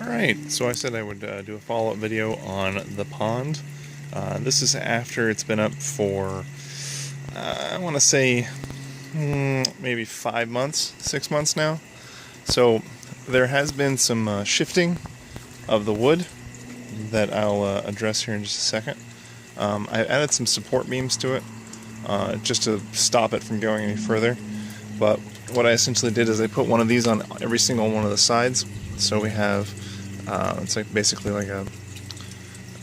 Alright, so I said I would do a follow-up video on the pond. This is after it's been up for, I want to say, maybe 5 months, 6 months now. So there has been some shifting of the wood that I'll address here in just a second. I added some support beams to it just to stop it from going any further. But what I essentially did is I put one of these on every single one of the sides. So we have, it's like basically like a,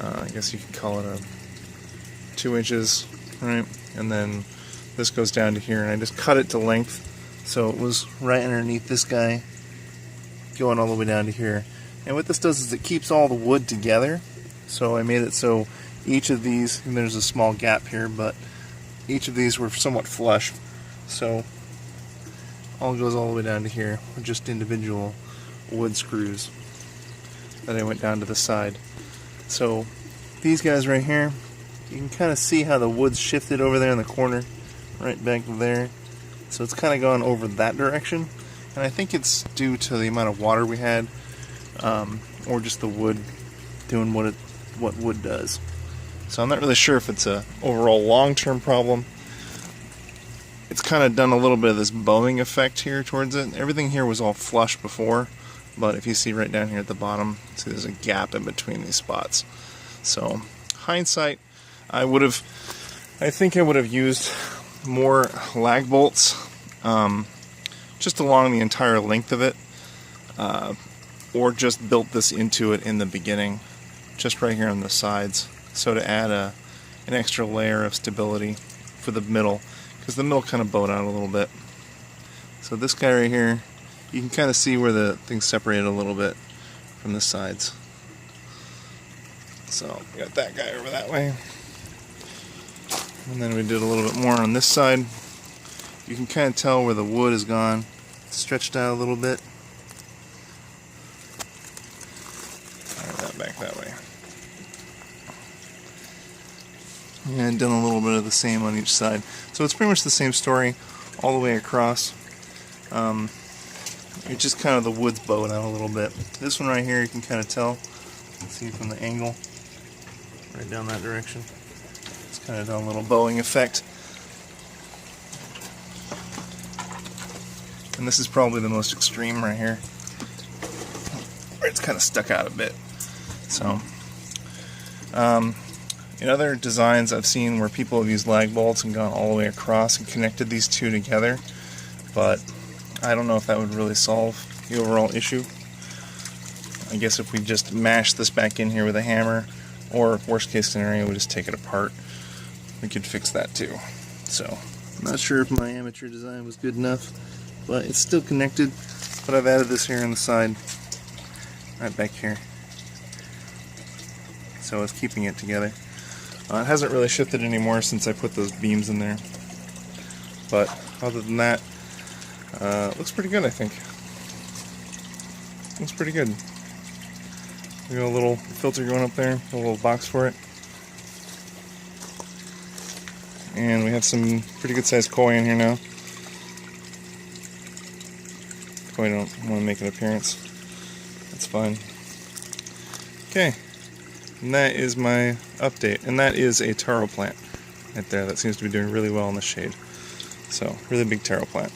I guess you could call it a 2 inches, right? And then this goes down to here, and I just cut it to length. So it was right underneath this guy, going all the way down to here. And what this does is it keeps all the wood together. So I made it so each of these, and there's a small gap here, but each of these were somewhat flush. So all goes all the way down to here with just individual wood screws that I went down to the side. So these guys right here, you can kind of see how the wood's shifted over there in the corner, right back there. So it's kind of gone over that direction, and I think it's due to the amount of water we had, or just the wood doing what wood does. So I'm not really sure if it's a overall long-term problem. It's kind of done a little bit of this bowing effect here towards it. Everything here was all flush before, but if you see right down here at the bottom, see there's a gap in between these spots. So hindsight, I think I would have used more lag bolts just along the entire length of it, or just built this into it in the beginning, just right here on the sides, so to add an extra layer of stability for the middle, because the middle kind of bowed out a little bit. So this guy right here, you can kind of see where the things separated a little bit from the sides. So we got that guy over that way. And then we did a little bit more on this side. You can kind of tell where the wood has gone, stretched out a little bit. That back that way. And done a little bit of the same on each side. So it's pretty much the same story all the way across. It's just kind of the wood's bowed out a little bit. This one right here, you can kind of tell. See from the angle, right down that direction. It's kind of done a little bowing effect. And this is probably the most extreme right here, where it's kind of stuck out a bit. So, in other designs I've seen where people have used lag bolts and gone all the way across and connected these two together, but I don't know if that would really solve the overall issue. I guess if we just mash this back in here with a hammer, or worst case scenario, we just take it apart, we could fix that too. So, I'm not sure if my amateur design was good enough, but it's still connected. But I've added this here on the side, right back here. So it's keeping it together. It hasn't really shifted anymore since I put those beams in there. But other than that, looks pretty good, I think. Looks pretty good. We got a little filter going up there, a little box for it. And we have some pretty good sized koi in here now. Koi don't want to make an appearance. That's fine. Okay. And that is my update. And that is a taro plant right there that seems to be doing really well in the shade. So, really big taro plant.